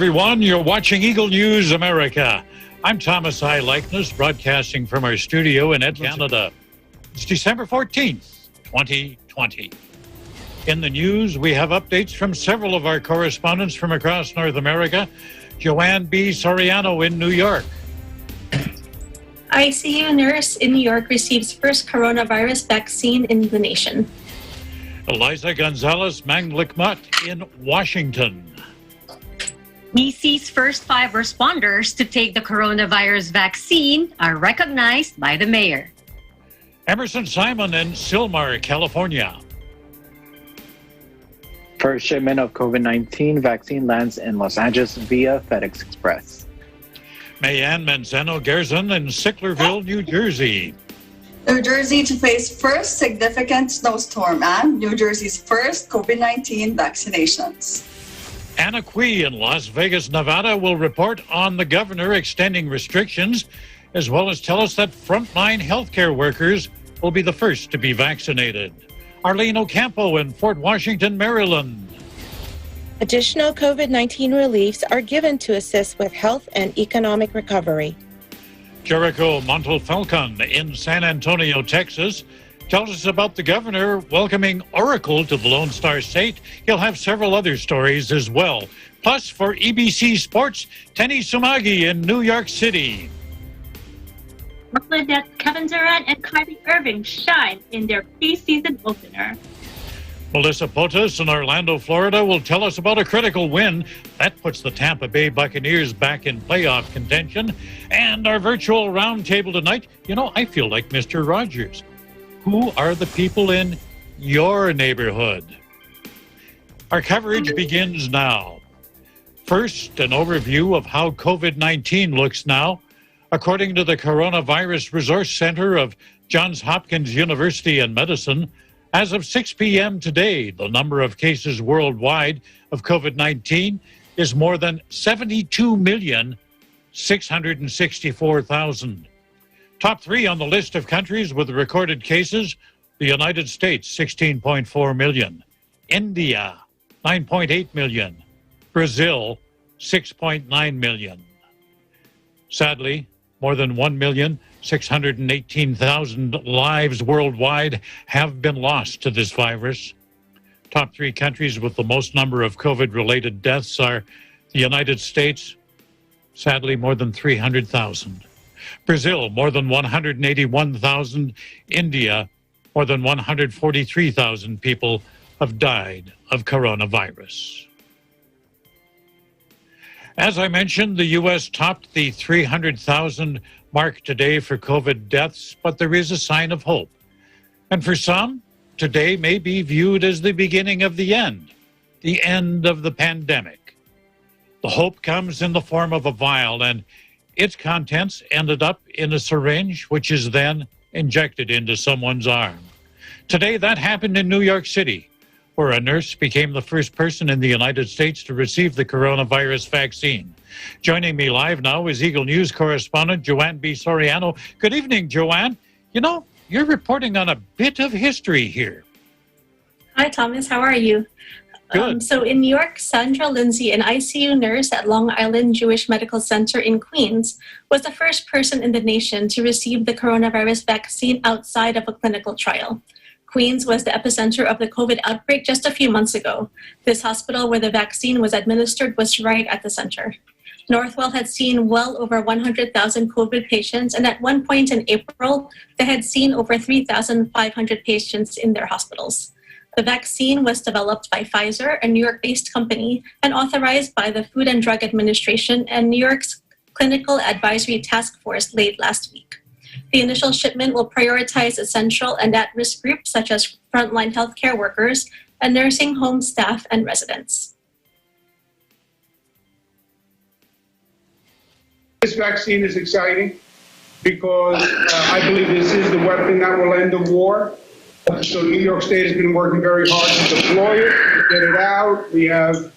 everyone. You're watching Eagle News America. I'm Thomas I. Likeness, broadcasting from our studio in Canada. It's December 14th, 2020. In the news, we have updates from several of our correspondents from across North America. Joanne B. Soriano in New York. ICU nurse in New York receives first coronavirus vaccine in the nation. Eliza Gonzalez Manglikmat in Washington. BC's first 5 responders to take the coronavirus vaccine are recognized by the mayor. Emerson Simon in Sylmar, California. First shipment of COVID-19 vaccine lands in Los Angeles via Fedex Express. Mayanne Manzano Gerzon in Sicklerville, New Jersey. New Jersey to face first significant snowstorm and New Jersey's first COVID-19 vaccinations. Anna Cui in Las Vegas, Nevada will report on the governor extending restrictions, as well as tell us that frontline healthcare workers will be the first to be vaccinated. Arlene Ocampo in Fort Washington, Maryland. Additional COVID-19 reliefs are given to assist with health and economic recovery. Jericho Montalfalcon in San Antonio, Texas, tells us about the governor welcoming Oracle to the Lone Star State. He'll have several other stories as well. Plus, for EBC Sports, Tenny Sumagi in New York City. Brooklyn Nets Kevin Durant and Irving shine in their preseason opener. Melissa Potas in Orlando, Florida, will tell us about a critical win that puts the Tampa Bay Buccaneers back in playoff contention. And our virtual roundtable tonight, I feel like Mr. Rogers. Who are the people in your neighborhood? Our coverage begins now. First, an overview of how COVID-19 looks now. According to the Coronavirus Resource Center of Johns Hopkins University in Medicine, as of 6 p.m. today, the number of cases worldwide of COVID-19 is more than 72,664,000. Top 3 on the list of countries with recorded cases: the United States, 16.4 million; India, 9.8 million; Brazil, 6.9 million. Sadly, more than 1,618,000 lives worldwide have been lost to this virus. Top 3 countries with the most number of COVID-related deaths are the United States, sadly more than 300,000. Brazil, more than 181,000. India, more than 143,000 people have died of coronavirus. As I mentioned, the U.S. topped the 300,000 mark today for COVID deaths, but there is a sign of hope. And for some, today may be viewed as the beginning of the end of the pandemic. The hope comes in the form of a vial, and its contents ended up in a syringe, which is then injected into someone's arm. Today, that happened in New York City, where a nurse became the first person in the United States to receive the coronavirus vaccine. Joining me live now is Eagle News correspondent Joanne B. Soriano. Good evening, Joanne. You're reporting on a bit of history here. Hi, Thomas. How are you? Good. So in New York, Sandra Lindsay, an ICU nurse at Long Island Jewish Medical Center in Queens, was the first person in the nation to receive the coronavirus vaccine outside of a clinical trial. Queens was the epicenter of the COVID outbreak just a few months ago. This hospital where the vaccine was administered was right at the center. Northwell had seen well over 100,000 COVID patients, and at one point in April, they had seen over 3,500 patients in their hospitals. The vaccine was developed by Pfizer, a New York-based company, and authorized by the Food and Drug Administration and New York's Clinical Advisory Task Force late last week. The initial shipment will prioritize essential and at-risk groups such as frontline healthcare workers and nursing home staff and residents. This vaccine is exciting because I believe this is the weapon that will end the war. So New York State has been working very hard to deploy it, to get it out. We have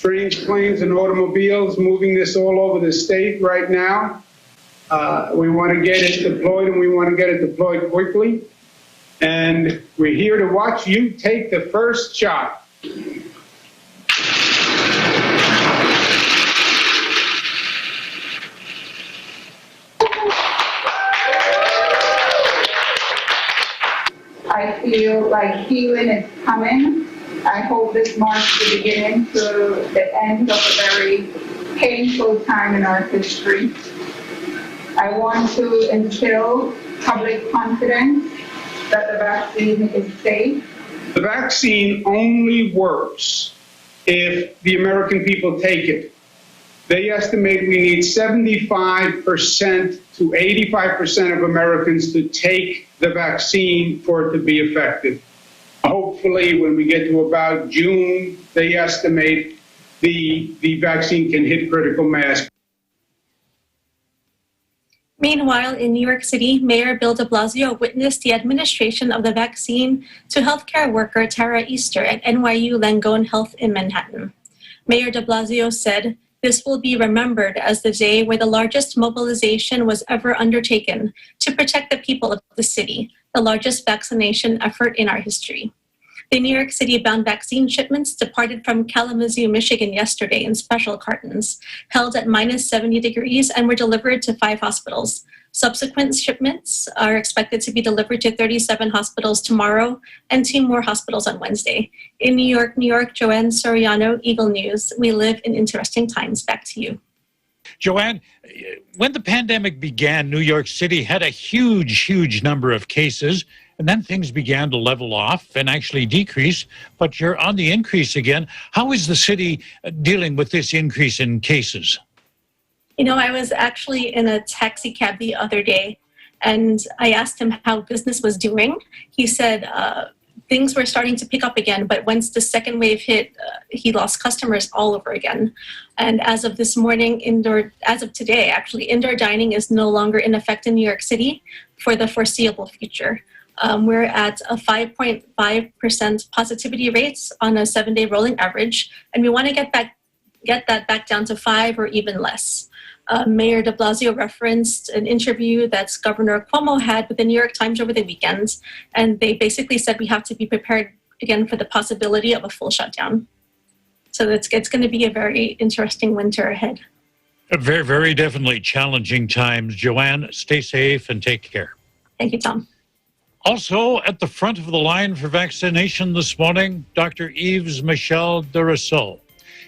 trains, planes, and automobiles moving this all over the state right now. We want to get it deployed, and we want to get it deployed quickly. And we're here to watch you take the first shot. I feel like healing is coming. I hope this marks the beginning to the end of a very painful time in our history. I want to instill public confidence that the vaccine is safe. The vaccine only works if the American people take it. They estimate we need 75% to 85% of Americans to take the vaccine for it to be effective. Hopefully, when we get to about June, they estimate the vaccine can hit critical mass. Meanwhile, in New York City, Mayor Bill de Blasio witnessed the administration of the vaccine to healthcare worker Tara Easter at NYU Langone Health in Manhattan. Mayor de Blasio said, "This will be remembered as the day where the largest mobilization was ever undertaken to protect the people of the city, the largest vaccination effort in our history." The New York City-bound vaccine shipments departed from Kalamazoo, Michigan yesterday in special cartons, held at -70 degrees, and were delivered to 5 hospitals. Subsequent shipments are expected to be delivered to 37 hospitals tomorrow and 2 more hospitals on Wednesday. In New York, Joanne Soriano, Eagle News. We live in interesting times. Back to you. Joanne, when the pandemic began, New York City had a huge number of cases, and then things began to level off and actually decrease, but you're on the increase again. How is the city dealing with this increase in cases? You know, I was actually in a taxi cab the other day, and I asked him how business was doing. He said things were starting to pick up again, but once the second wave hit, he lost customers all over again. And as of this morning, as of today, actually, indoor dining is no longer in effect in New York City for the foreseeable future. We're at a 5.5% positivity rates on a 7-day rolling average, and we want to get that back down to 5 or even less. Mayor de Blasio referenced an interview that Governor Cuomo had with the New York Times over the weekend, and they basically said we have to be prepared again for the possibility of a full shutdown. So it's going to be a very interesting winter ahead. Very definitely challenging times. Joanne, stay safe and take care. Thank you, Tom. Also, at the front of the line for vaccination this morning, Dr. Yves Michel de Rousseau.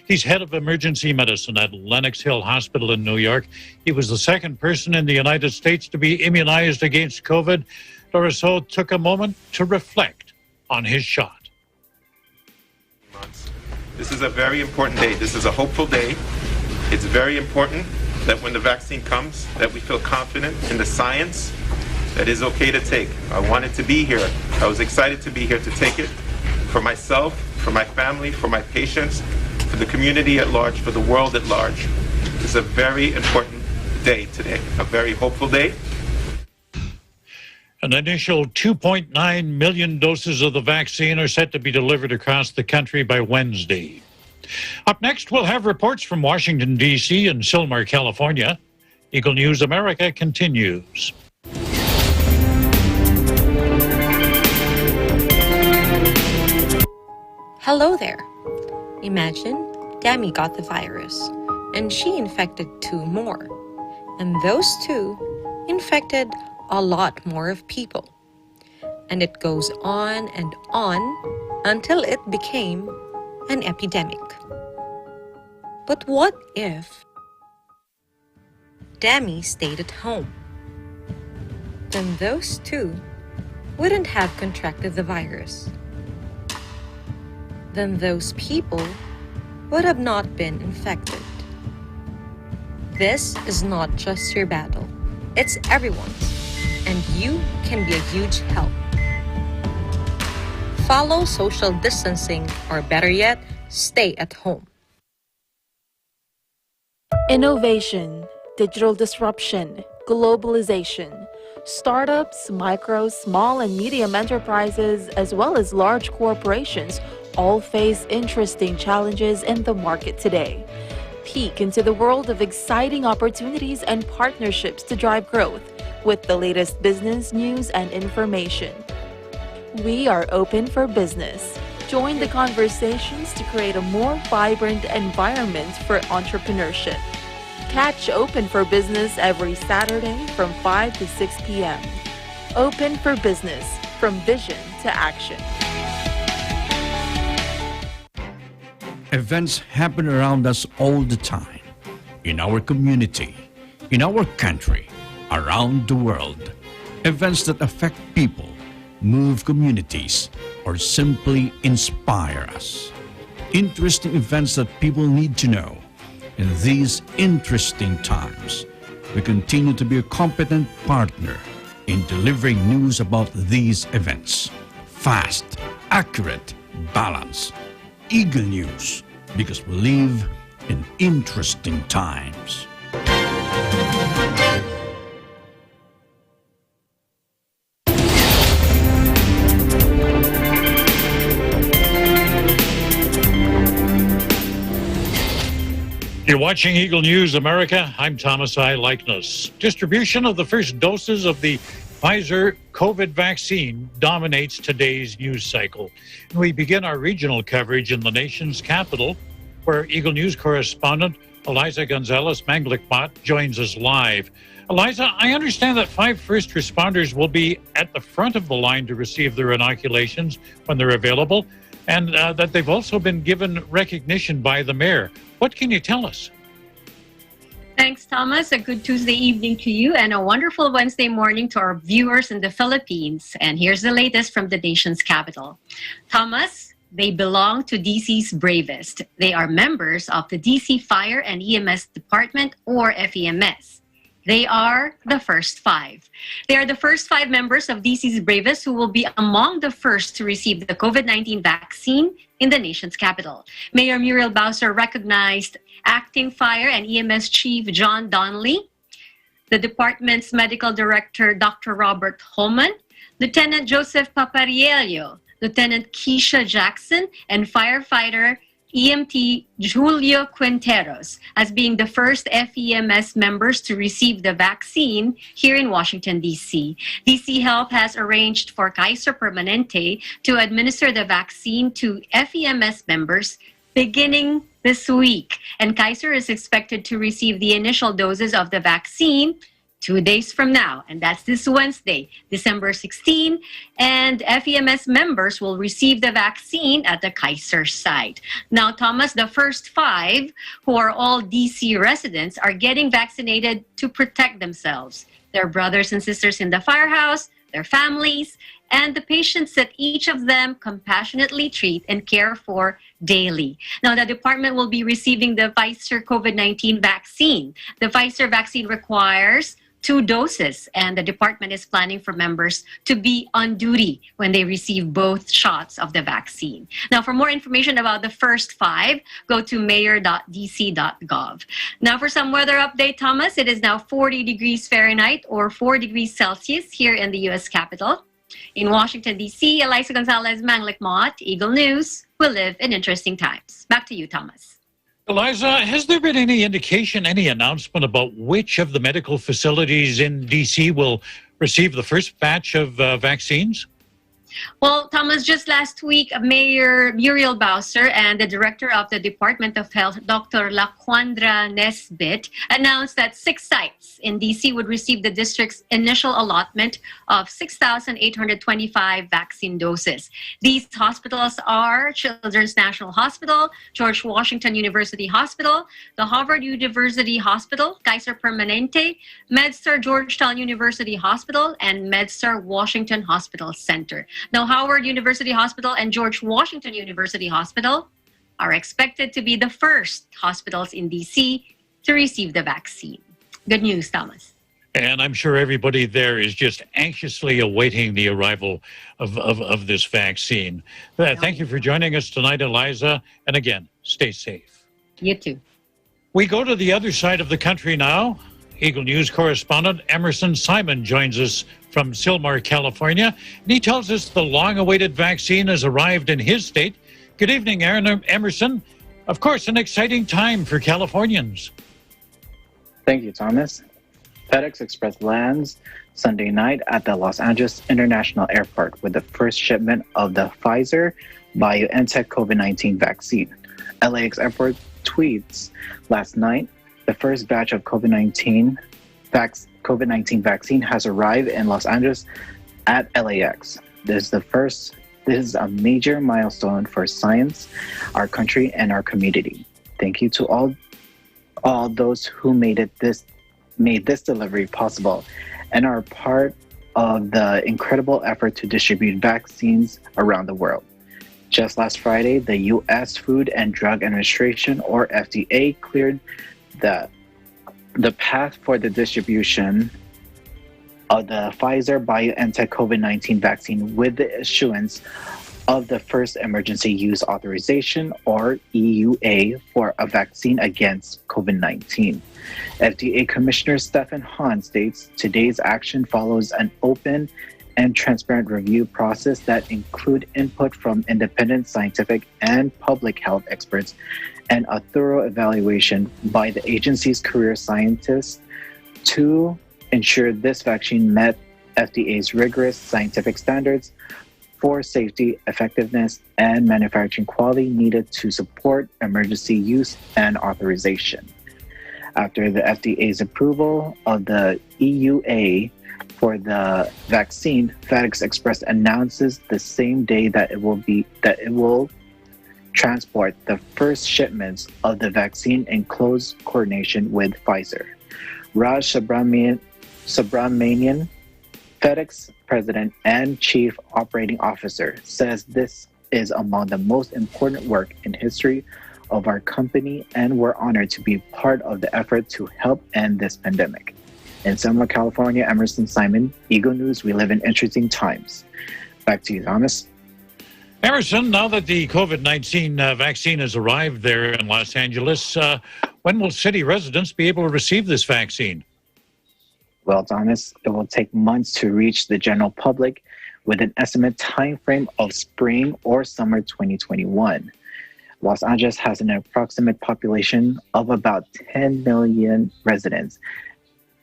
He's head of emergency medicine at Lenox Hill Hospital in New York. He was the second person in the United States to be immunized against COVID. De Rousseau took a moment to reflect on his shot. This is a very important day. This is a hopeful day. It's very important that when the vaccine comes, that we feel confident in the science that is okay to take. I wanted to be here. I was excited to be here to take it for myself, for my family, for my patients, for the community at large, for the world at large. It's a very important day today, a very hopeful day. An initial 2.9 million doses of the vaccine are set to be delivered across the country by Wednesday. Up next, we'll have reports from Washington, D.C. and Sylmar, California. Eagle News America continues. Hello there. Imagine Demi got the virus, and she infected 2 more. And those 2 infected a lot more of people. And it goes on and on until it became an epidemic. But what if Demi stayed at home? Then those 2 wouldn't have contracted the virus. Then those people would have not been infected. This is not just your battle, it's everyone's, and you can be a huge help. Follow social distancing, or better yet, stay at home. Innovation, digital disruption, globalization. Startups, micro, small, and medium enterprises, as well as large corporations, all face interesting challenges in the market today. Peek into the world of exciting opportunities and partnerships to drive growth with the latest business news and information. We are open for business. Join the conversations to create a more vibrant environment for entrepreneurship. Catch Open for Business every Saturday from 5 to 6 p.m. Open for Business, from vision to action. Events happen around us all the time, in our community, in our country, around the world. Events that affect people, move communities, or simply inspire us. Interesting events that people need to know. In these interesting times, we continue to be a competent partner in delivering news about these events. Fast, accurate, balanced. Eagle News, because we live in interesting times. You're watching Eagle News America. I'm Thomas I. Likeness. Distribution of the first doses of the Pfizer COVID vaccine dominates today's news cycle. We begin our regional coverage in the nation's capital, where Eagle News correspondent Eliza Gonzalez-Manglicmot joins us live. Eliza, I understand that 5 first responders will be at the front of the line to receive their inoculations when they're available, and that they've also been given recognition by the mayor. What can you tell us? Thanks, Thomas. A good Tuesday evening to you and a wonderful Wednesday morning to our viewers in the Philippines. And here's the latest from the nation's capital. Thomas, they belong to DC's bravest. They are members of the DC Fire and EMS Department, or FEMS. They are the first 5. They are the first 5 members of DC's bravest who will be among the first to receive the COVID-19 vaccine in the nation's capital. Mayor Muriel Bowser recognized Acting Fire and EMS Chief John Donnelly, the department's medical director, Dr. Robert Holman, Lieutenant Joseph Papariello, Lieutenant Keisha Jackson, and firefighter EMT Julio Quinteros as being the first FEMS members to receive the vaccine here in Washington, D.C. DC Health has arranged for Kaiser Permanente to administer the vaccine to FEMS members beginning this week. And Kaiser is expected to receive the initial doses of the vaccine 2 days from now, and that's this Wednesday, December 16, and FEMS members will receive the vaccine at the Kaiser site. Now, Thomas, the first 5, who are all DC residents, are getting vaccinated to protect themselves, their brothers and sisters in the firehouse, their families, and the patients that each of them compassionately treat and care for daily. Now, the department will be receiving the Pfizer COVID-19 vaccine. The Pfizer vaccine requires 2 doses, and the department is planning for members to be on duty when they receive both shots of the vaccine. Now, for more information about the first 5, go to mayor.dc.gov. Now, for some weather update, Thomas, it is now 40 degrees Fahrenheit or 4 degrees Celsius here in the U.S. Capitol. In Washington, D.C., Eliza Gonzalez-Manglicmot, Eagle News. We live in interesting times. Back to you, Thomas. Eliza, has there been any indication, any announcement about which of the medical facilities in D.C. will receive the first batch of vaccines? Well, Thomas, just last week, Mayor Muriel Bowser and the Director of the Department of Health, Dr. Laquandra Nesbitt, announced that 6 sites in D.C. would receive the district's initial allotment of 6,825 vaccine doses. These hospitals are Children's National Hospital, George Washington University Hospital, the Harvard University Hospital, Kaiser Permanente, MedStar Georgetown University Hospital, and MedStar Washington Hospital Center. Now, Howard University Hospital and George Washington University Hospital are expected to be the first hospitals in D.C. to receive the vaccine. Good news, Thomas. And I'm sure everybody there is just anxiously awaiting the arrival of this vaccine. Thank you for joining us tonight, Eliza. And again, stay safe. You too. We go to the other side of the country now. Eagle News correspondent Emerson Simon joins us from Sylmar, California, and he tells us the long-awaited vaccine has arrived in his state. Good evening, Emerson. Of course, an exciting time for Californians. Thank you, Thomas. Fedex Express lands Sunday night at the Los Angeles International Airport with the first shipment of the Pfizer BioNTech COVID-19 vaccine. LAX Airport tweets last night, the first batch of COVID-19 vaccine has arrived in Los Angeles at LAX. This is a major milestone for science, our country, and our community. Thank you to all those who made this delivery possible and are part of the incredible effort to distribute vaccines around the world. Just last Friday, the U.S. Food and Drug Administration, or FDA, cleared the path for the distribution of the Pfizer-BioNTech COVID-19 vaccine with the issuance of the first emergency use authorization, or EUA, for a vaccine against COVID-19. FDA Commissioner Stephen Hahn states today's action follows an open and transparent review process that include input from independent scientific and public health experts and a thorough evaluation by the agency's career scientists to ensure this vaccine met FDA's rigorous scientific standards for safety, effectiveness, and manufacturing quality needed to support emergency use and authorization. After the FDA's approval of the EUA for the vaccine, Fedex Express announces the same day that it will transport the first shipments of the vaccine in close coordination with Pfizer. Raj Subramanian, FedEx President and Chief Operating Officer, says this is among the most important work in history of our company, and we're honored to be part of the effort to help end this pandemic. In Sisolak, California, Emerson Simon, Eagle News, we live in interesting times. Back to you, Thomas. Emerson, now that the COVID-19 vaccine has arrived there in Los Angeles, when will city residents be able to receive this vaccine? Well, Thomas, it will take months to reach the general public with an estimate time frame of spring or summer 2021. Los Angeles has an approximate population of about 10 million residents.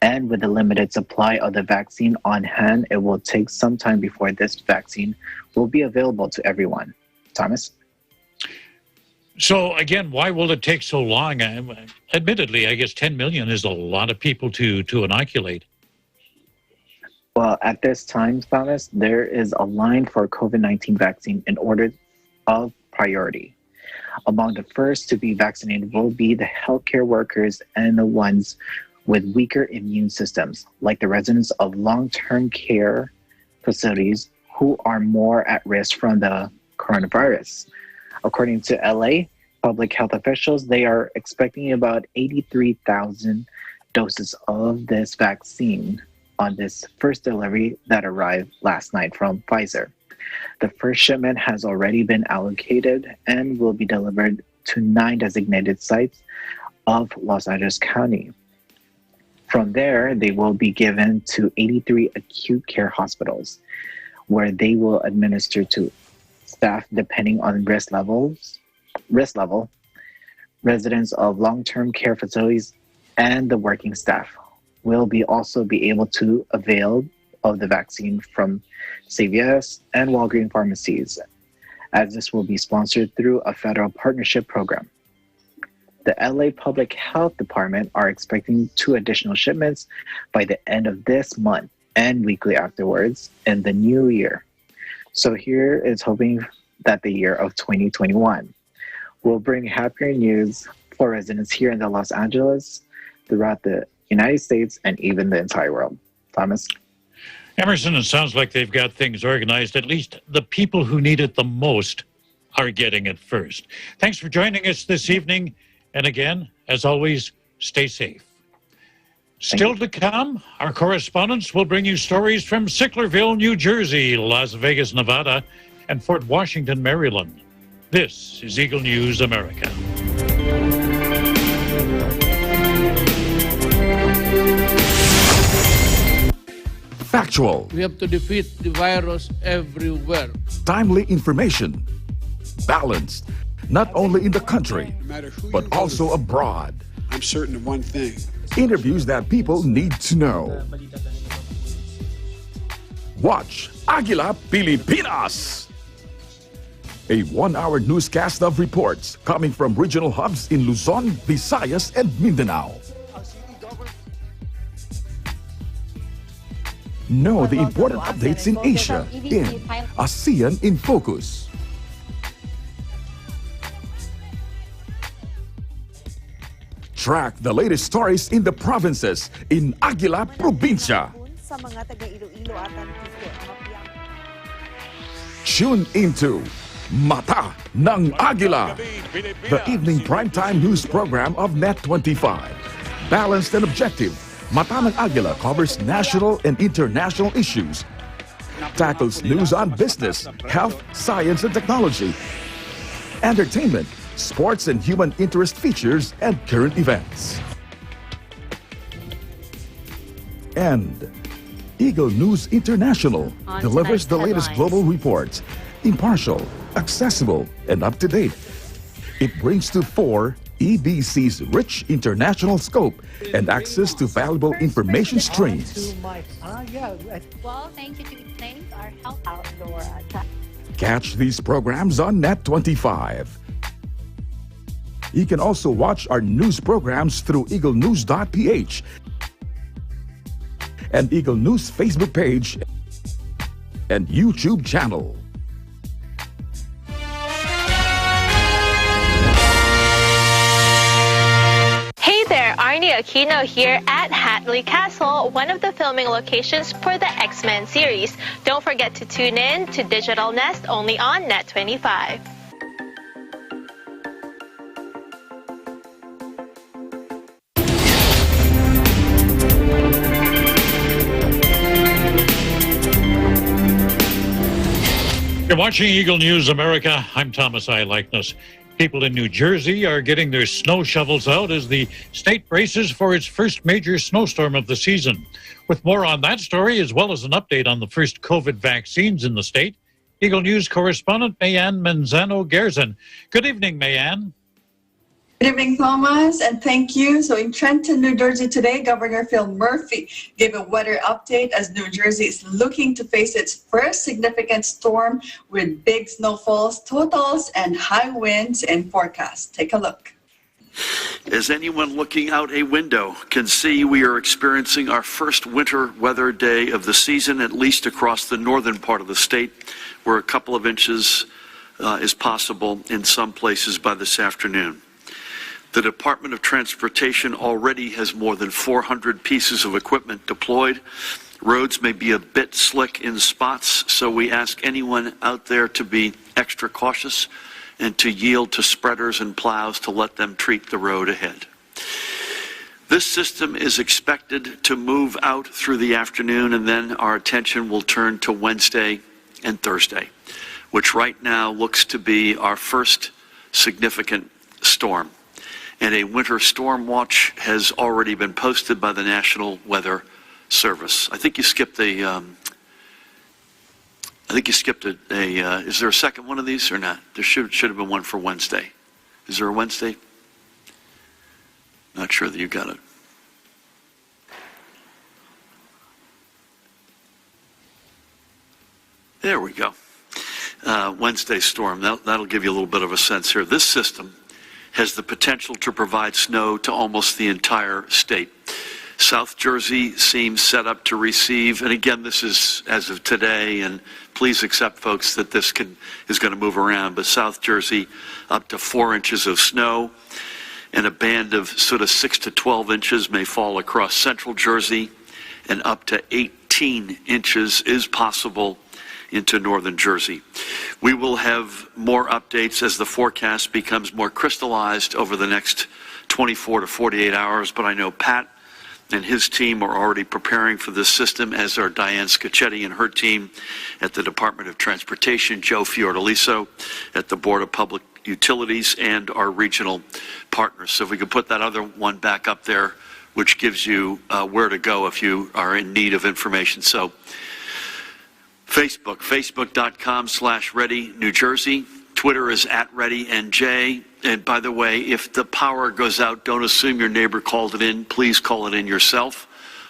And with a limited supply of the vaccine on hand, it will take some time before this vaccine will be available to everyone. Thomas? So, again, why will it take so long? Admittedly, I guess 10 million is a lot of people to inoculate. Well, at this time, Thomas, there is a line for COVID-19 vaccine in order of priority. Among the first to be vaccinated will be the healthcare workers and the ones with weaker immune systems, like the residents of long-term care facilities who are more at risk from the coronavirus. According to LA public health officials, they are expecting about 83,000 doses of this vaccine on this first delivery that arrived last night from Pfizer. The first shipment has already been allocated and will be delivered to 9 designated sites of Los Angeles County. From there, they will be given to 83 acute care hospitals, where they will administer to staff depending on risk level, residents of long-term care facilities, and the working staff will also be able to avail of the vaccine from CVS and Walgreens pharmacies, as this will be sponsored through a federal partnership program. The LA Public Health Department are expecting 2 additional shipments by the end of this month and weekly afterwards in the new year. So here is hoping that the year of 2021 will bring happier news for residents here in the Los Angeles, throughout the United States, and even the entire world. Thomas? Emerson, it sounds like they've got things organized. At least the people who need it the most are getting it first. Thanks for joining us this evening. And again, as always, stay safe. Still to come, our correspondents will bring you stories from Sicklerville, New Jersey, Las Vegas, Nevada, and Fort Washington, Maryland. This is Eagle News America. Factual. We have to defeat the virus everywhere. Timely information. Balanced. Not only in the country, but also abroad. I'm certain of one thing. Interviews that people need to know. Watch Aguila Pilipinas. A 1-hour newscast of reports coming from regional hubs in Luzon, Visayas, and Mindanao. Know the important updates in Asia in ASEAN in Focus. Track the latest stories in the provinces in Aguila Provincia. Tune into Mata ng Aguila, the evening primetime news program of Net25. Balanced and objective, Mata ng Aguila covers national and international issues, tackles news on business, health, science and technology, entertainment, sports and human interest features, and current events. And Eagle News International delivers the latest global reports, impartial, accessible, and up-to-date. It brings to fore EBC's rich international scope and access to valuable information streams. Well, thank you to thank our health outdoor. Catch these programs on Net25. You can also watch our news programs through eaglenews.ph and Eagle News Facebook page and YouTube channel. Hey there, Arnie Aquino here at Hatley Castle, one of the filming locations for the X-Men series. Don't forget to tune in to Digital Nest only on Net25. You're watching Eagle News America. I'm Thomas I. Likeness. People in New Jersey are getting their snow shovels out as the state braces for its first major snowstorm of the season. With more on that story, as well as an update on the first COVID vaccines in the state, Eagle News correspondent Mayan Menzano-Gerzon. Good evening, Mayan. Good evening, Thomas, and thank you. So in Trenton, New Jersey today, Governor Phil Murphy gave a weather update as New Jersey is looking to face its first significant storm with big snowfalls, totals, and high winds in forecast. Take a look. As anyone looking out a window can see, we are experiencing our first winter weather day of the season, at least across the northern part of the state, where a couple of inches is possible in some places by this afternoon. The Department of Transportation already has more than 400 pieces of equipment deployed. Roads may be a bit slick in spots, so we ask anyone out there to be extra cautious and to yield to spreaders and plows to let them treat the road ahead. This system is expected to move out through the afternoon, and then our attention will turn to Wednesday and Thursday, which right now looks to be our first significant storm. And a winter storm watch has already been posted by the National Weather Service. I think you skipped is there a second one of these or not? There should have been one for Wednesday. Is there a Wednesday? Not sure that you got it. There we go. Wednesday storm. That'll give you a little bit of a sense here. This system has the potential to provide snow to almost the entire state. South Jersey seems set up to receive, and again, this is as of today, and please accept, folks, that this is going to move around, but South Jersey up to 4 inches of snow, and a band of sort of 6 to 12 inches may fall across central Jersey, and up to 18 inches is possible into northern Jersey. We will have more updates as the forecast becomes more crystallized over the next 24 to 48 hours, but I know Pat and his team are already preparing for this system, as are Diane Scacchetti and her team at the Department of Transportation, Joe Fiordaliso at the Board of Public Utilities, and our regional partners. So if we could put that other one back up there, which gives you where to go if you are in need of information. So Facebook.com/Ready New Jersey. Twitter is @ReadyNJ. And by the way, if the power goes out, don't assume your neighbor called it in. Please call it in yourself.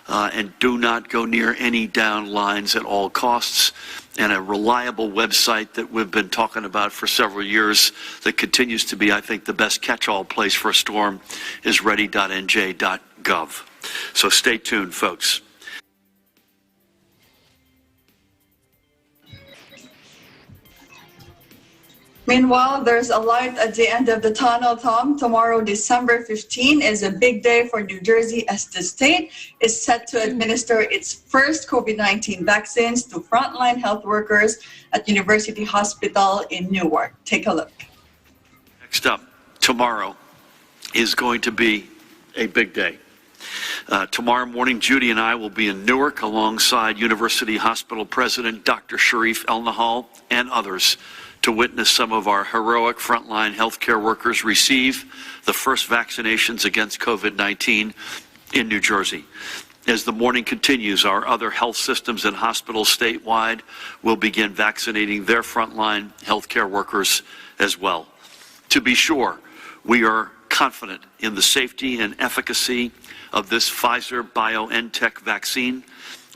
And do not go near any down lines at all costs. And a reliable website that we've been talking about for several years that continues to be, I think, the best catch-all place for a storm is ready.nj.gov. So stay tuned, folks. Meanwhile, there's a light at the end of the tunnel, Tom. Tomorrow, December 15, is a big day for New Jersey as the state is set to administer its first COVID-19 vaccines to frontline health workers at University Hospital in Newark. Take a look. Next up, tomorrow is going to be a big day. Tomorrow morning, Judy and I will be in Newark alongside University Hospital President Dr. Sharif El-Nahal and others to witness some of our heroic frontline healthcare workers receive the first vaccinations against COVID-19 in New Jersey. As the morning continues, our other health systems and hospitals statewide will begin vaccinating their frontline healthcare workers as well. To be sure, we are confident in the safety and efficacy of this Pfizer-BioNTech vaccine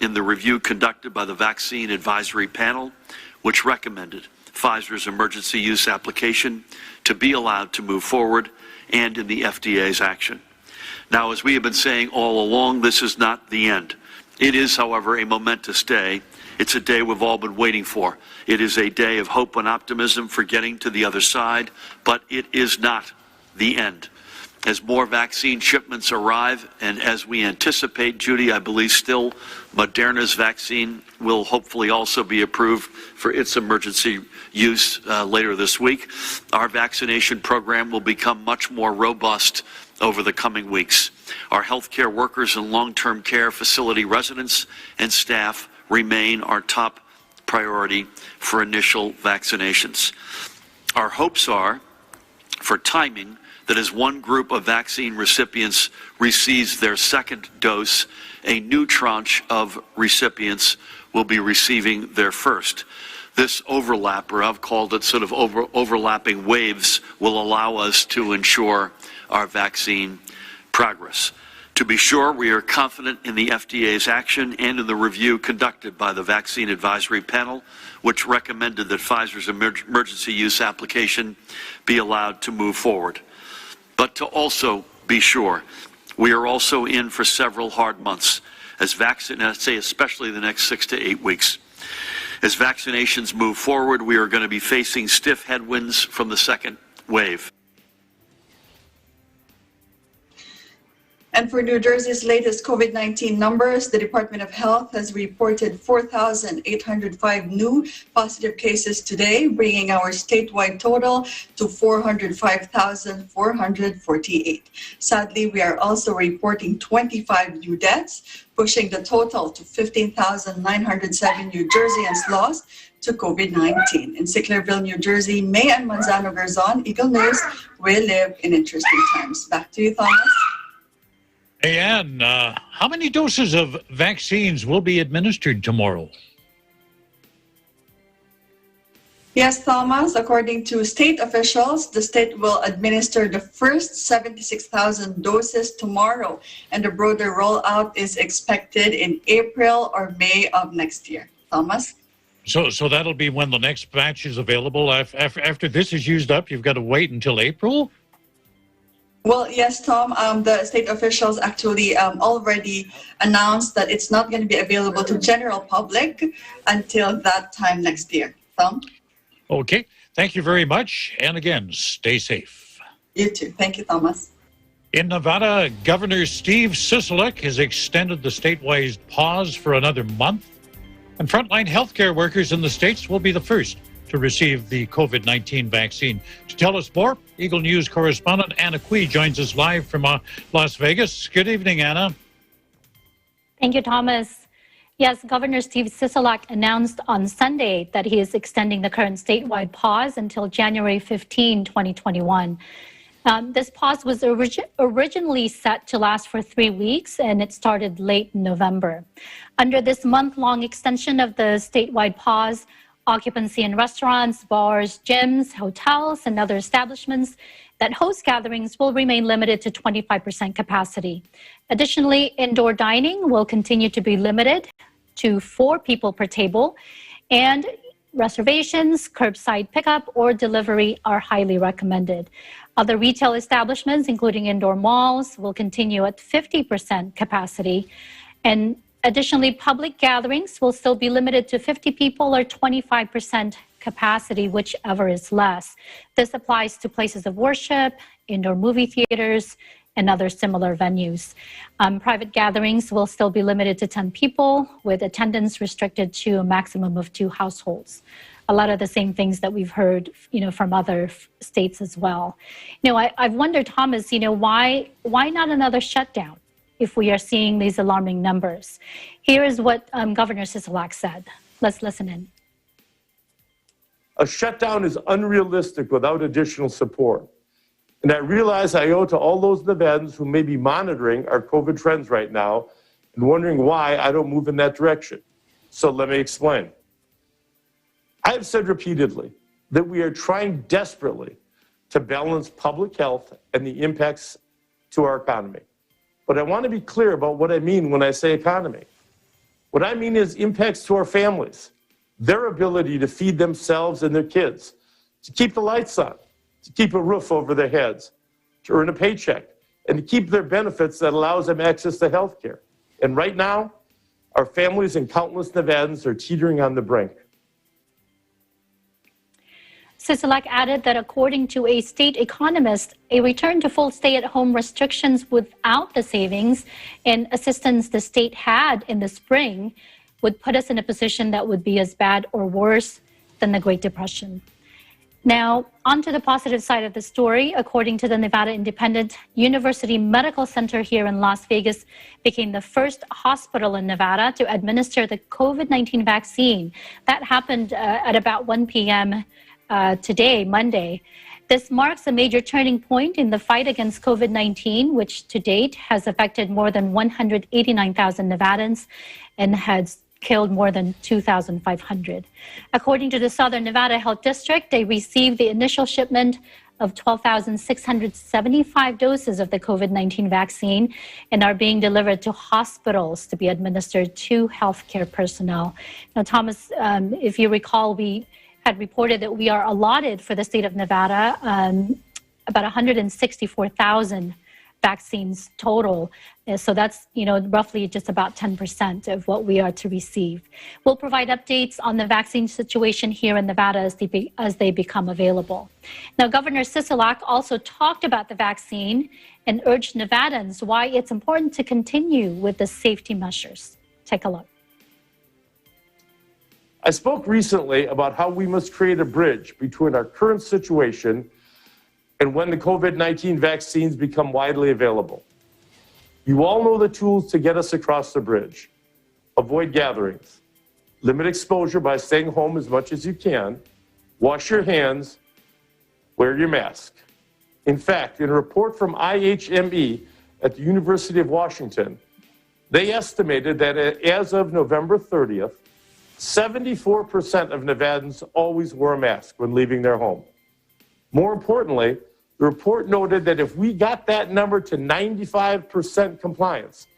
in the review conducted by the Vaccine Advisory Panel, which recommended Pfizer's emergency use application to be allowed to move forward, and in the FDA's action. Now, as we have been saying all along, this is not the end. It is, however, a momentous day. It's a day we've all been waiting for. It is a day of hope and optimism for getting to the other side, but it is not the end. As more vaccine shipments arrive, and as we anticipate, Judy, I believe still Moderna's vaccine will hopefully also be approved for its emergency use later this week, our vaccination program will become much more robust over the coming weeks. Our healthcare workers and long-term care facility residents and staff remain our top priority for initial vaccinations. Our hopes are for timing that as one group of vaccine recipients receives their second dose, a new tranche of recipients will be receiving their first. This overlap, or I've called it sort of overlapping waves, will allow us to ensure our vaccine progress. To be sure, we are confident in the FDA's action and in the review conducted by the Vaccine Advisory Panel, which recommended that Pfizer's emergency use application be allowed to move forward. But to also be sure, we are also in for several hard months, I'd say especially the next 6 to 8 weeks. As vaccinations move forward, we are going to be facing stiff headwinds from the second wave. And for New Jersey's latest COVID-19 numbers, the Department of Health has reported 4,805 new positive cases today, bringing our statewide total to 405,448. Sadly, we are also reporting 25 new deaths, pushing the total to 15,907 New Jerseyans lost to COVID-19. In Sicklerville, New Jersey, May and Manzano Garzon, Eagle News, we live in interesting times. Back to you, Thomas. Hey, Ann, how many doses of vaccines will be administered tomorrow? Yes, Thomas, according to state officials, the state will administer the first 76,000 doses tomorrow, and the broader rollout is expected in April or May of next year. Thomas? So that'll be when the next batch is available. After this is used up, you've got to wait until April? Well, yes, Tom, the state officials actually already announced that it's not going to be available to general public until that time next year. Tom? Okay. Thank you very much. And again, stay safe. You too. Thank you, Thomas. In Nevada, Governor Steve Sisolak has extended the statewide pause for another month. And frontline healthcare workers in the states will be the first to receive the COVID-19 vaccine. To tell us more, Eagle News correspondent Anna Cui joins us live from Las Vegas. Good evening, Anna. Thank you, Thomas. Yes, Governor Steve Sisolak announced on Sunday that he is extending the current statewide pause until January 15, 2021. This pause was originally set to last for 3 weeks, and it started late in November. Under this month-long extension of the statewide pause, occupancy in restaurants, bars, gyms, hotels, and other establishments that host gatherings will remain limited to 25% capacity. Additionally, indoor dining will continue to be limited to 4 people per table, and reservations, curbside pickup, or delivery are highly recommended. Other retail establishments, including indoor malls, will continue at 50% capacity, and additionally, public gatherings will still be limited to 50 people or 25% capacity, whichever is less. This applies to places of worship, indoor movie theaters, and other similar venues. Private gatherings will still be limited to 10 people, with attendance restricted to a maximum of 2 households. A lot of the same things that we've heard, from other states as well. I've wondered, Thomas, why not another shutdown if we are seeing these alarming numbers? Here is what Governor Sisolak said. Let's listen in. A shutdown is unrealistic without additional support. And I realize I owe to all those Nevadans who may be monitoring our COVID trends right now and wondering why I don't move in that direction. So let me explain. I have said repeatedly that we are trying desperately to balance public health and the impacts to our economy. But I want to be clear about what I mean when I say economy. What I mean is impacts to our families, their ability to feed themselves and their kids, to keep the lights on, to keep a roof over their heads, to earn a paycheck, and to keep their benefits that allows them access to health care. And right now, our families and countless Nevadans are teetering on the brink. Sisolak added that according to a state economist, a return to full stay-at-home restrictions without the savings and assistance the state had in the spring would put us in a position that would be as bad or worse than the Great Depression. Now, onto the positive side of the story. According to the Nevada Independent, University Medical Center here in Las Vegas became the first hospital in Nevada to administer the COVID-19 vaccine. That happened at about 1 p.m. Today, Monday. This marks a major turning point in the fight against COVID-19, which to date has affected more than 189,000 Nevadans and has killed more than 2,500. According to the Southern Nevada Health District, they received the initial shipment of 12,675 doses of the COVID-19 vaccine and are being delivered to hospitals to be administered to healthcare personnel. Now, Thomas, if you recall, we had reported that we are allotted for the state of Nevada about 164,000 vaccines total. So that's, roughly just about 10% of what we are to receive. We'll provide updates on the vaccine situation here in Nevada as they become available. Now, Governor Sisolak also talked about the vaccine and urged Nevadans why it's important to continue with the safety measures. Take a look. I spoke recently about how we must create a bridge between our current situation and when the COVID-19 vaccines become widely available. You all know the tools to get us across the bridge. Avoid gatherings. Limit exposure by staying home as much as you can. Wash your hands. Wear your mask. In fact, in a report from IHME at the University of Washington, they estimated that as of November 30th, 74% of Nevadans always wore a mask when leaving their home. More importantly, the report noted that if we got that number to 95% compliance,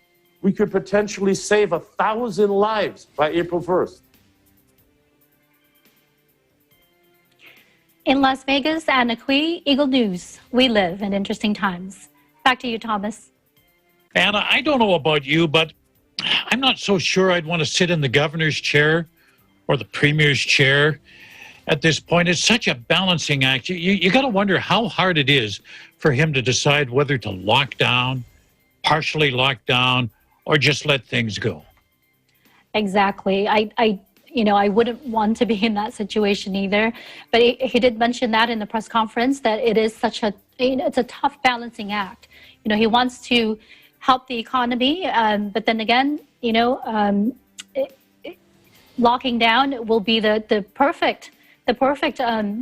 we could potentially save 1,000 lives by April 1st. In Las Vegas, Anna Cui, Eagle News. We live in interesting times. Back to you, Thomas. Anna, I don't know about you, but I'm not so sure I'd want to sit in the governor's chair or the premier's chair at this point. It's such a balancing act. You got to wonder how hard it is for him to decide whether to lock down, partially lock down, or just let things go. Exactly. I wouldn't want to be in that situation either. But he did mention that in the press conference, that it is it's a tough balancing act. He wants to help the economy, but then again, locking down will be the perfect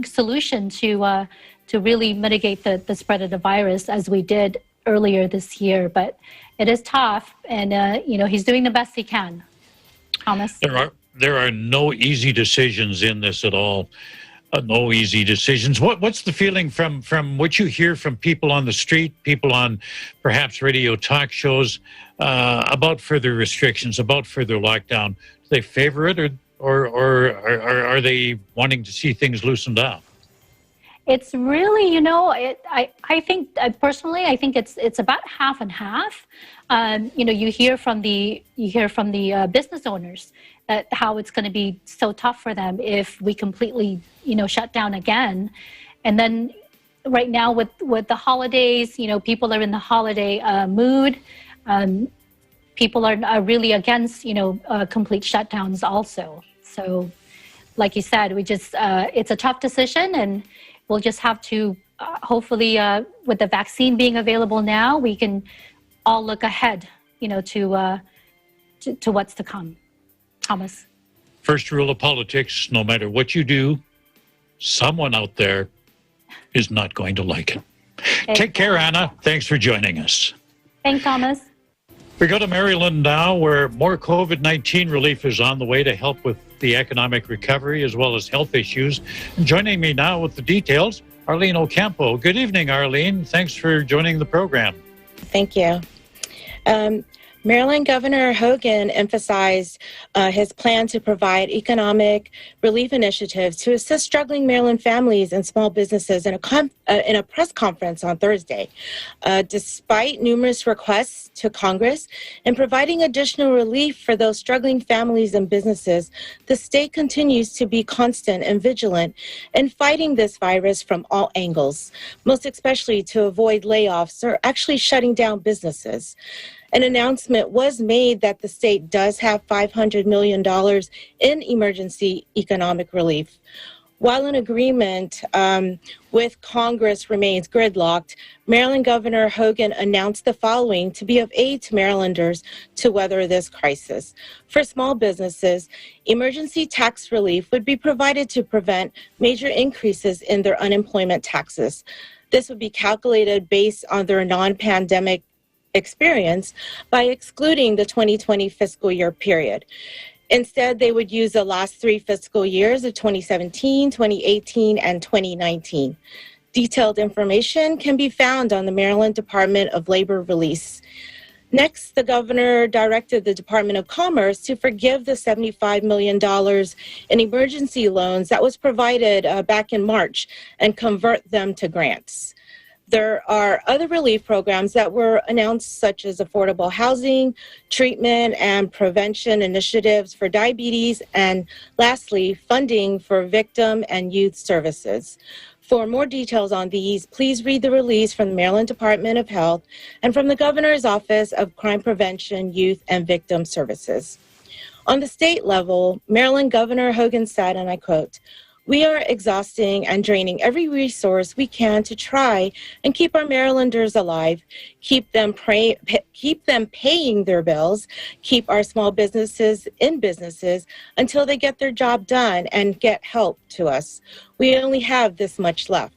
solution to really mitigate the spread of the virus, as we did earlier this year. But it is tough, and he's doing the best he can. Thomas, there are no easy decisions in this at all. No easy decisions. What's the feeling from what you hear from people on the street, people on perhaps radio talk shows about further restrictions, about further lockdown? Do they favor it, or are they wanting to see things loosened up? It's really, I think personally, I think it's about half and half. You hear from the business owners how it's going to be so tough for them if we completely, shut down again. And then right now with the holidays, people are in the holiday mood. People are really against, complete shutdowns also. So like you said, it's a tough decision, and we'll just have to hopefully with the vaccine being available now, we can all look ahead, to what's to come. Thomas. First rule of politics, no matter what you do, someone out there is not going to like it. Okay. Take care, Anna. Thanks for joining us. Thanks, Thomas. We go to Maryland now, where more COVID-19 relief is on the way to help with the economic recovery as well as health issues. And joining me now with the details, Arlene Ocampo. Good evening, Arlene. Thanks for joining the program. Thank you. Maryland Governor Hogan emphasized his plan to provide economic relief initiatives to assist struggling Maryland families and small businesses in a press conference on Thursday. Despite numerous requests to Congress in providing additional relief for those struggling families and businesses, the state continues to be constant and vigilant in fighting this virus from all angles, most especially to avoid layoffs or actually shutting down businesses. An announcement was made that the state does have $500 million in emergency economic relief. While an agreement with Congress remains gridlocked, Maryland Governor Hogan announced the following to be of aid to Marylanders to weather this crisis. For small businesses, emergency tax relief would be provided to prevent major increases in their unemployment taxes. This would be calculated based on their non-pandemic experience by excluding the 2020 fiscal year period. Instead, they would use the last 3 fiscal years of 2017, 2018, and 2019. Detailed information can be found on the Maryland Department of Labor release. Next, the governor directed the Department of Commerce to forgive the $75 million in emergency loans that was provided back in March and convert them to grants. There are other relief programs that were announced, such as affordable housing, treatment and prevention initiatives for diabetes, and lastly, funding for victim and youth services. For more details on these, please read the release from the Maryland Department of Health and from the Governor's Office of Crime Prevention, Youth, and Victim Services. On the state level, Maryland Governor Hogan said, and I quote, "We are exhausting and draining every resource we can to try and keep our Marylanders alive, keep them paying their bills, keep our small businesses in businesses until they get their job done and get help to us. We only have this much left."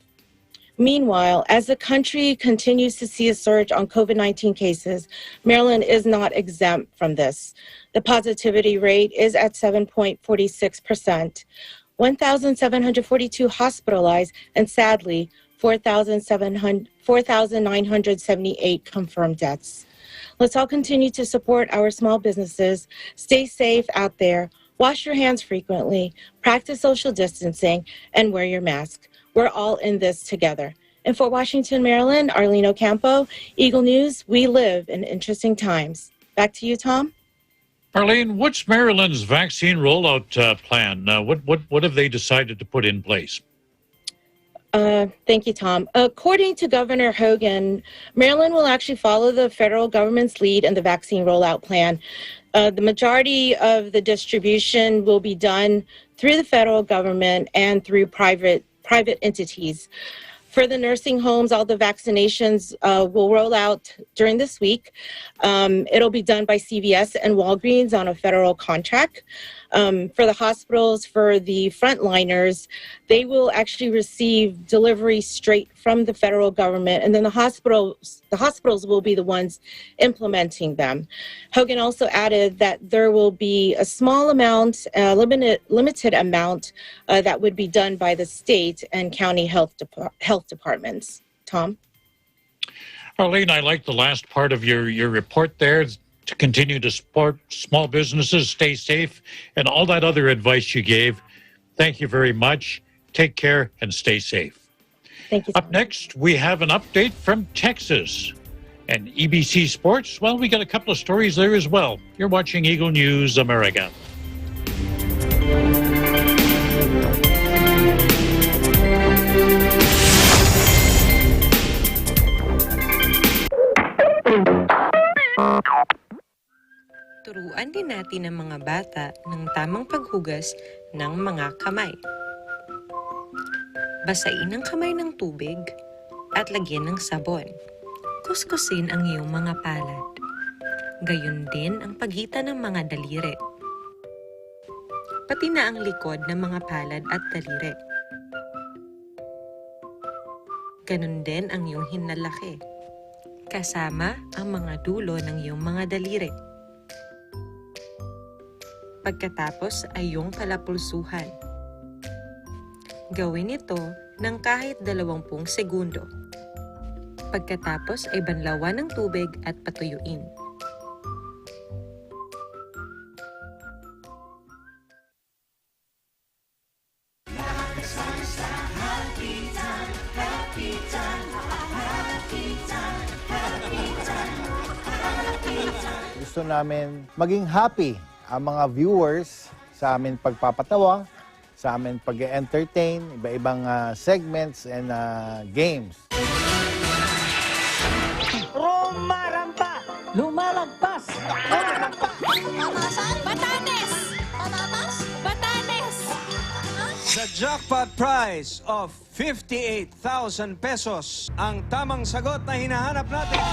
Meanwhile, as the country continues to see a surge on COVID-19 cases, Maryland is not exempt from this. The positivity rate is at 7.46%. 1,742 hospitalized, and sadly, 4,978 confirmed deaths. Let's all continue to support our small businesses. Stay safe out there. Wash your hands frequently. Practice social distancing and wear your mask. We're all in this together. In Fort Washington, Maryland, Arlene Ocampo, Eagle News. We live in interesting times. Back to you, Tom. Arlene, what's Maryland's vaccine rollout plan? What have they decided to put in place? Thank you, Tom. According to Governor Hogan, Maryland will actually follow the federal government's lead in the vaccine rollout plan. The majority of the distribution will be done through the federal government and through private entities. For the nursing homes, all the vaccinations will roll out during this week. It'll be done by CVS and Walgreens on a federal contract. For the hospitals, for the frontliners, they will actually receive delivery straight from the federal government, and then the hospitals will be the ones implementing them. Hogan also added that there will be a small amount, limited amount that would be done by the state and county health departments. Tom? Arlene, I like the last part of your report there, to continue to support small businesses, stay safe, and all that other advice you gave. Thank you very much. Take care and stay safe. Thank you. Up next, we have an update from Texas. And EBC Sports, well, we got a couple of stories there as well. You're watching Eagle News America. pati ng mga bata ng tamang paghugas ng mga kamay. Basain ang kamay ng tubig at lagyan ng sabon. Kuskusin ang iyong mga palad. Gayon din ang pagitan ng mga daliri. Pati na ang likod ng mga palad at daliri. Ganon din ang iyong hinlalaki, kasama ang mga dulo ng iyong mga daliri. Pagkatapos ay iyong palapulsuhan. Gawin ito ng kahit 20 segundo. Pagkatapos ay banlawan ng tubig at patuyuin. Gusto namin maging happy ang mga viewers sa amin pagpapatawa, sa amin pag-entertain, iba-ibang segments and games. Rumarampa! Lumalagpas! Pamasan! Batanes! Pamamas! Batanes! The jackpot prize of 58,000 pesos ang tamang sagot na hinahanap natin.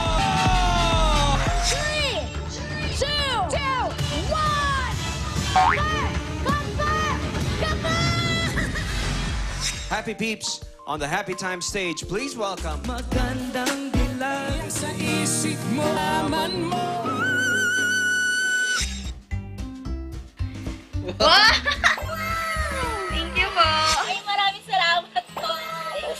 3, 2, 1! Confirm! Happy peeps, on the Happy Time stage, please welcome Magandang dilag sa isip mo, aman mo. Thank you po! Ay, maraming salamat po!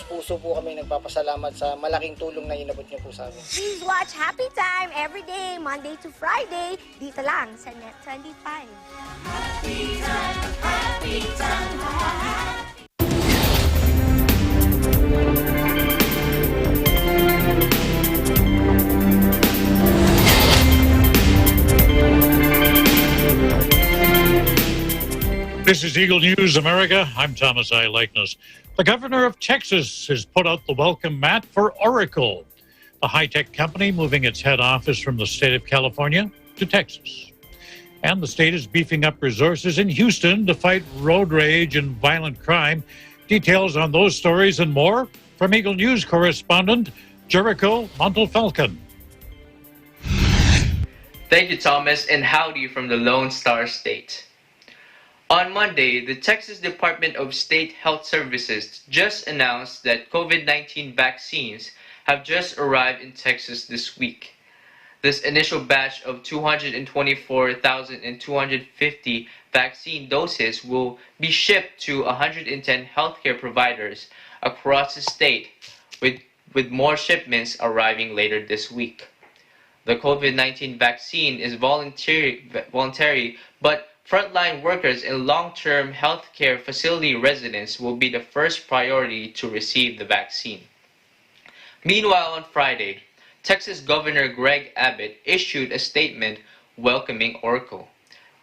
Puso po kami nagpapasalamat sa malaking tulong na inabot niyo po sa amin. Please watch Happy Time every day, Monday to Friday, dito lang sa Net 25. Happy Time, Happy Time, This is Eagle News America. I'm Thomas I. Likeness. The governor of Texas has put out the welcome mat for Oracle, a high-tech company moving its head office from the state of California to Texas. And the state is beefing up resources in Houston to fight road rage and violent crime. Details on those stories and more from Eagle News correspondent Jericho Montalfalcon. Thank you, Thomas, and howdy from the Lone Star State. On Monday, the Texas Department of State Health Services just announced that COVID-19 vaccines have just arrived in Texas this week. This initial batch of 224,250 vaccine doses will be shipped to 110 healthcare providers across the state, with more shipments arriving later this week. The COVID-19 vaccine is voluntary, but frontline workers and long-term healthcare facility residents will be the first priority to receive the vaccine. Meanwhile, on Friday, Texas Governor Greg Abbott issued a statement welcoming Oracle,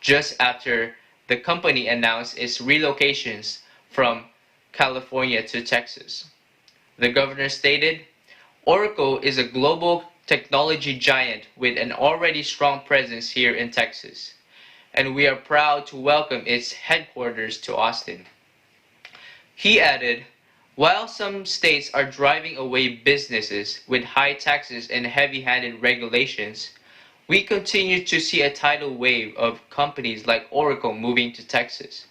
just after the company announced its relocations from California to Texas. The governor stated, "Oracle is a global technology giant with an already strong presence here in Texas, and we are proud to welcome its headquarters to Austin." He added, "While some states are driving away businesses with high taxes and heavy-handed regulations, we continue to see a tidal wave of companies like Oracle moving to Texas.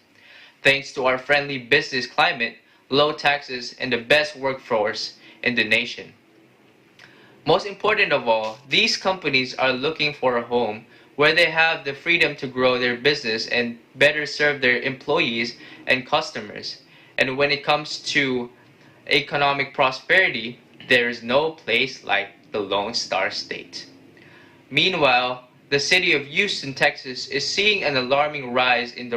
Thanks to our friendly business climate, low taxes, and the best workforce in the nation. Most important of all, these companies are looking for a home where they have the freedom to grow their business and better serve their employees and customers. And when it comes to economic prosperity, there is no place like the Lone Star State." Meanwhile, the city of Houston, Texas is seeing an alarming rise in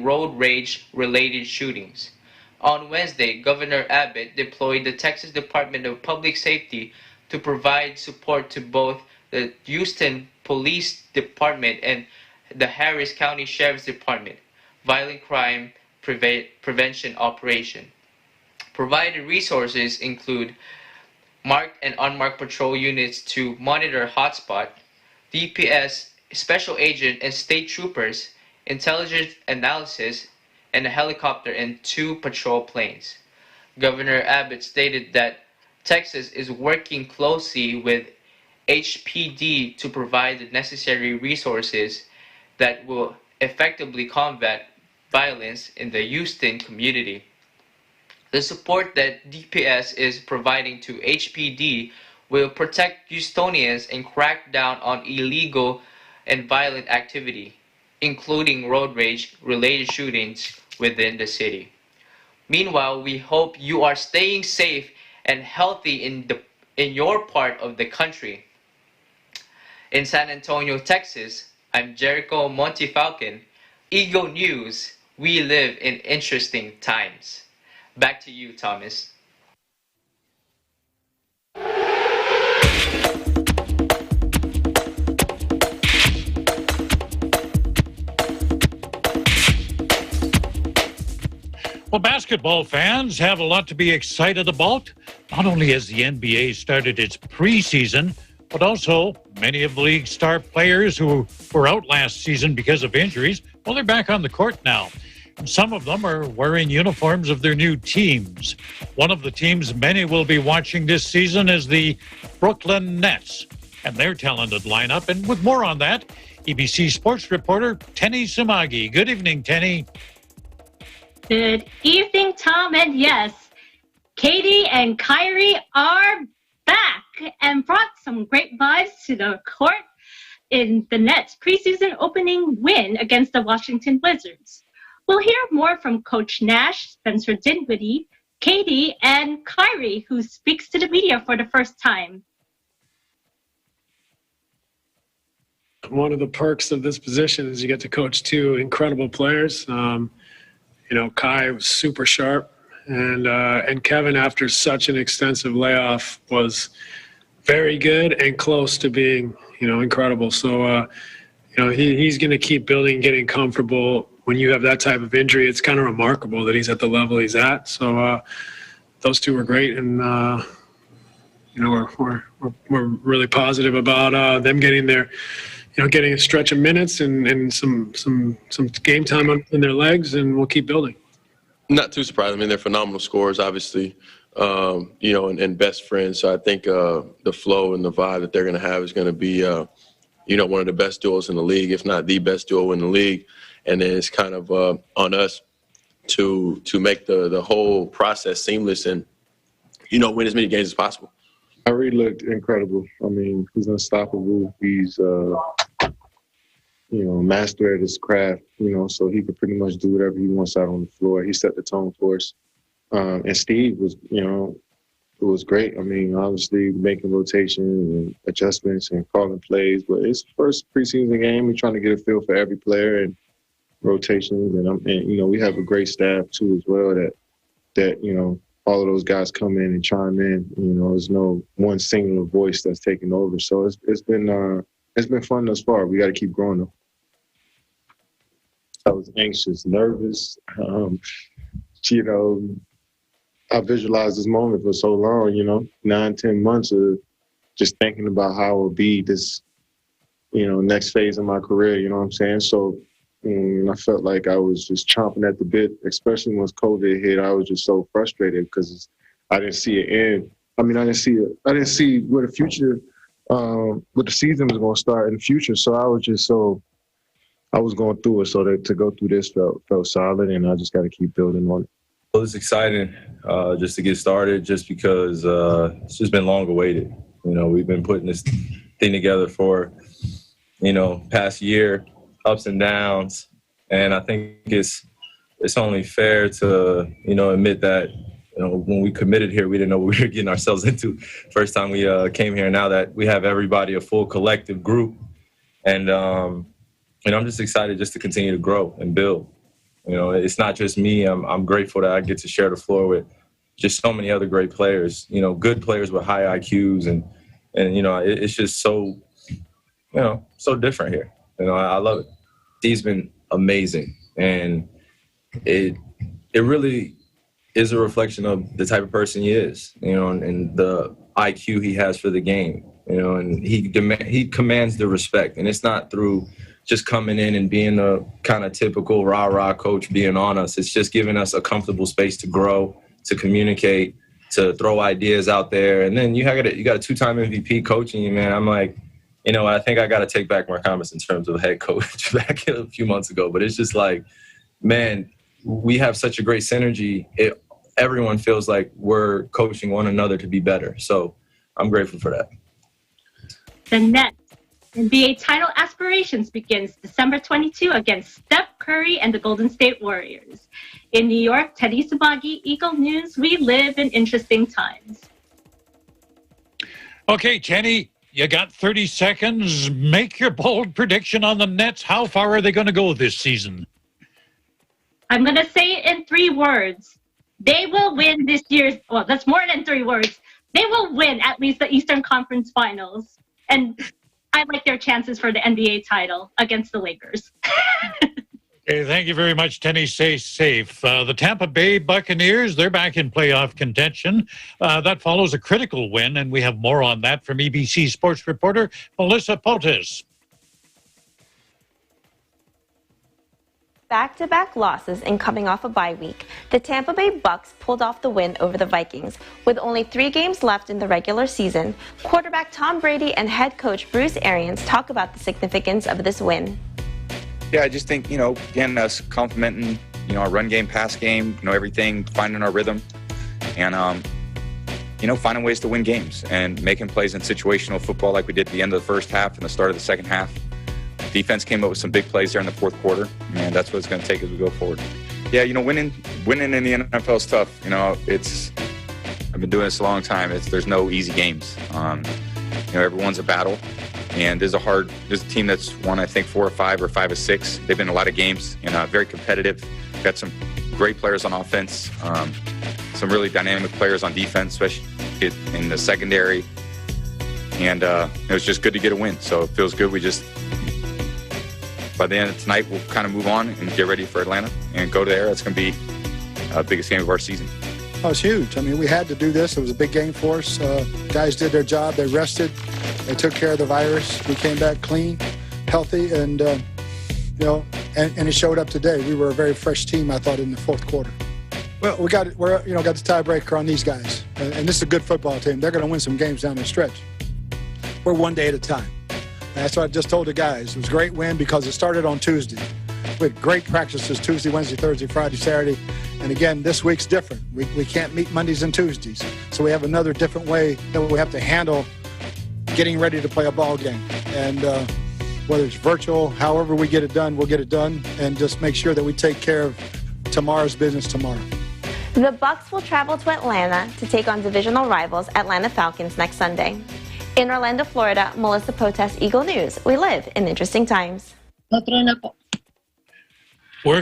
road rage-related shootings. On Wednesday, Governor Abbott deployed the Texas Department of Public Safety to provide support to both the Houston Police Department and the Harris County Sheriff's Department Violent Crime Prevention Operation. Provided resources include marked and unmarked patrol units to monitor hotspot, DPS special agent and state troopers, intelligence analysis, and a helicopter and 2 patrol planes. Governor Abbott stated that Texas is working closely with HPD to provide the necessary resources that will effectively combat violence in the Houston community. The support that DPS is providing to HPD will protect Houstonians and crack down on illegal and violent activity, including road rage-related shootings within the city. Meanwhile, we hope you are staying safe and healthy in your part of the country. In San Antonio, Texas, I'm Jericho Montefalcon. Eagle News, we live in interesting times. Back to you, Thomas. Well, basketball fans have a lot to be excited about. Not only has the NBA started its preseason, but also many of the league's star players who were out last season because of injuries, well, they're back on the court now. And some of them are wearing uniforms of their new teams. One of the teams many will be watching this season is the Brooklyn Nets and their talented lineup. And with more on that, EBC sports reporter Tenny Sumagi. Good evening, Tenny. Good evening, Tom, and yes, Katie and Kyrie are back and brought some great vibes to the court in the Nets' preseason opening win against the Washington Wizards. We'll hear more from Coach Nash, Spencer Dinwiddie, Katie, and Kyrie, who speaks to the media for the first time. One of the perks of this position is you get to coach 2 incredible players. Kai was super sharp, and Kevin, after such an extensive layoff, was very good and close to being, incredible. So, he's going to keep building, getting comfortable. When you have that type of injury, it's kind of remarkable that he's at the level he's at. So, those 2 were great, and we're really positive about them getting their. Getting a stretch of minutes and some game time in their legs, and we'll keep building. Not too surprised. I mean, they're phenomenal scorers, obviously, and best friends. So I think the flow and the vibe that they're going to have is going to be, one of the best duos in the league, if not the best duo in the league. And then it's kind of on us to make the whole process seamless and, win as many games as possible. Kyrie looked incredible. I mean, he's unstoppable. He's, master at his craft, so he could pretty much do whatever he wants out on the floor. He set the tone for us. And Steve was, it was great. I mean, obviously making rotations and adjustments and calling plays, but it's the first preseason game. We're trying to get a feel for every player and rotations. And we have a great staff too as well that all of those guys come in and chime in. There's no one singular voice that's taking over. So it's been fun thus far. We got to keep growing though. I was anxious, nervous. I visualized this moment for so long, 9-10 months of just thinking about how it would be this, next phase of my career, you know what I'm saying? So I felt like I was just chomping at the bit, especially once COVID hit. I was just so frustrated because I didn't see it end. I mean, I didn't see where the future, what the season was going to start in the future. So I was just I was going through it. So to go through this felt solid, and I just got to keep building on it. Well, it's exciting just to get started, just because it's just been long awaited. We've been putting this thing together for, past year, ups and downs. And I think it's only fair to, admit that, when we committed here, we didn't know what we were getting ourselves into. First time we came here, now that we have everybody, a full collective group. And I'm just excited just to continue to grow and build. It's not just me. I'm grateful that I get to share the floor with just so many other great players, good players with high IQs. And it's just so, so different here. I love it. He's been amazing. And it really is a reflection of the type of person he is, and the IQ he has for the game. you know, and he commands the respect. And it's not through just coming in and being a kind of typical rah-rah coach being on us. It's just giving us a comfortable space to grow, to communicate, to throw ideas out there. And then you got a two-time MVP coaching you, man. I'm like, you know, I think I got to take back my comments in terms of head coach back a few months ago. But it's just like, man, we have such a great synergy. Everyone feels like we're coaching one another to be better. So I'm grateful for that. The Nets NBA title aspirations begins December 22 against Steph Curry and the Golden State Warriors. In New York, Teddy Sabagi, Eagle News, we live in interesting times. Okay, Tenny, you got 30 seconds. Make your bold prediction on the Nets. How far are they going to go this season? I'm going to say it in 3 words. They will win this year's, well, that's more than 3 words. They will win at least the Eastern Conference Finals. And I like their chances for the NBA title against the Lakers. Okay, thank you very much, Tenny. Stay safe. The Tampa Bay Buccaneers, they're back in playoff contention. That follows a critical win, and we have more on that from EBC sports reporter Melissa Potis. Back-to-back losses and coming off a bye week, the Tampa Bay Bucs pulled off the win over the Vikings. With only 3 games left in the regular season, quarterback Tom Brady and head coach Bruce Arians talk about the significance of this win. Yeah, I just think, again, us complementing, our run game, pass game, everything, finding our rhythm, and, finding ways to win games and making plays in situational football like we did at the end of the first half and the start of the second half. Defense came up with some big plays there in the fourth quarter, and that's what it's going to take as we go forward. Yeah, winning in the NFL is tough. I've been doing this a long time. There's no easy games. Everyone's a battle, and this is a team that's won, I think, 4 or 5 or 5 or 6. They've been in a lot of games and very competitive. Got some great players on offense, some really dynamic players on defense, especially in the secondary. And it was just good to get a win. So it feels good. By the end of tonight, we'll kind of move on and get ready for Atlanta and go there. It's going to be the biggest game of our season. Oh, it's huge. I mean, we had to do this. It was a big game for us. Guys did their job. They rested. They took care of the virus. We came back clean, healthy, and, and it showed up today. We were a very fresh team, I thought, in the fourth quarter. Well, got the tiebreaker on these guys. And this is a good football team. They're going to win some games down the stretch. We're one day at a time. That's what I just told the guys. It was a great win because it started on Tuesday. We had great practices Tuesday, Wednesday, Thursday, Friday, Saturday. And again, this week's different. We can't meet Mondays and Tuesdays. So we have another different way that we have to handle getting ready to play a ball game. And whether it's virtual, however we get it done, we'll get it done. And just make sure that we take care of tomorrow's business tomorrow. The Bucs will travel to Atlanta to take on divisional rivals Atlanta Falcons next Sunday. In Orlando, Florida, Melissa Potes, Eagle News. We live in interesting times. We're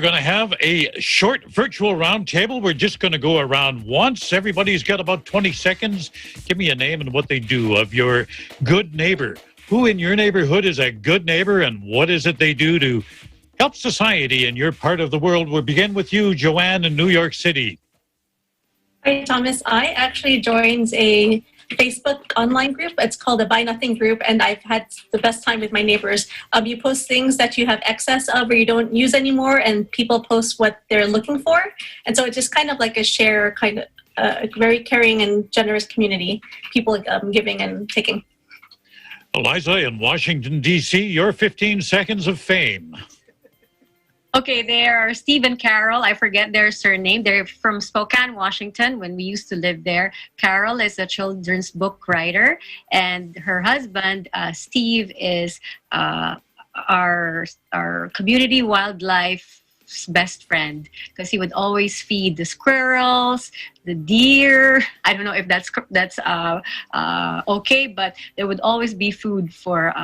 going to have a short virtual roundtable. We're just going to go around once. Everybody's got about 20 seconds. Give me a name and what they do of your good neighbor. Who in your neighborhood is a good neighbor, and what is it they do to help society in your part of the world? We'll begin with you, Joanne, in New York City. Hi, Thomas. I actually joined a Facebook online group. It's called the Buy Nothing group, and I've had the best time with my neighbors. You post things that you have excess of or you don't use anymore, and people post what they're looking for. And so it's just kind of like a share, kind of a very caring and generous community, people giving and taking. Eliza in Washington, D.C., your 15 seconds of fame. Okay, they are Steve and Carol. I forget their surname. They're from Spokane, Washington, when we used to live there. Carol is a children's book writer, and her husband, Steve, is our community wildlife's best friend, because he would always feed the squirrels, the deer. I don't know if that's okay, but there would always be food for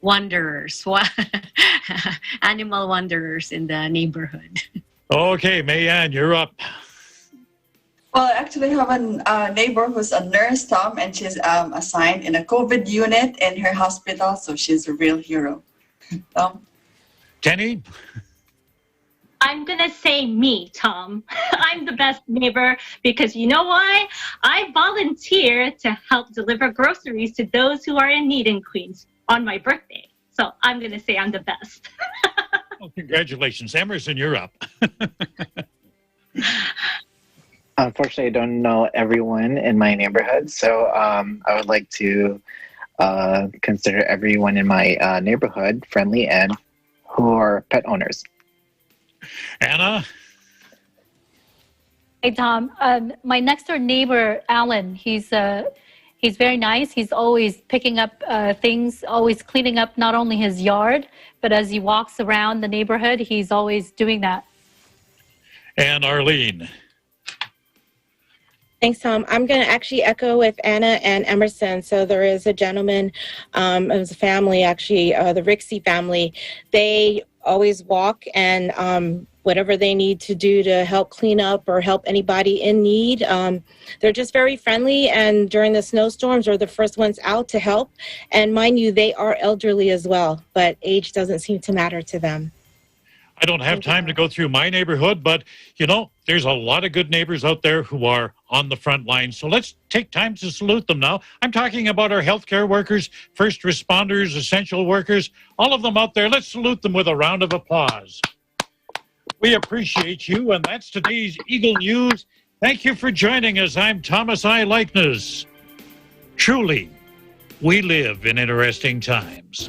wanderers, animal wanderers in the neighborhood. Okay, Mayanne, you're up. Well, I actually have a neighbor who's a nurse, Tom, and she's assigned in a COVID unit in her hospital, so she's a real hero. Tenny? I'm gonna say me, Tom. I'm the best neighbor because you know why? I volunteer to help deliver groceries to those who are in need in Queens on my birthday. So I'm gonna say I'm the best. Well, congratulations. Emerson, you're up. Unfortunately, I don't know everyone in my neighborhood, so I would like to consider everyone in my neighborhood friendly and who are pet owners. Anna? Hey, Tom. My next door neighbor, Alan, he's very nice. He's always picking up things, always cleaning up not only his yard, but as he walks around the neighborhood, he's always doing that. And Arlene? Thanks, Tom. I'm going to actually echo with Anna and Emerson. So there is a gentleman, it was a family, actually, the Rixey family. They always walk and whatever they need to do to help clean up or help anybody in need. They're just very friendly, and during the snowstorms, they're the first ones out to help. And mind you, they are elderly as well, but age doesn't seem to matter to them. I don't have time to go through my neighborhood, but, you know, there's a lot of good neighbors out there who are on the front line. So let's take time to salute them now. I'm talking about our healthcare workers, first responders, essential workers, all of them out there. Let's salute them with a round of applause. We appreciate you, and that's today's Eagle News. Thank you for joining us. I'm Thomas I. Likeness. Truly, we live in interesting times.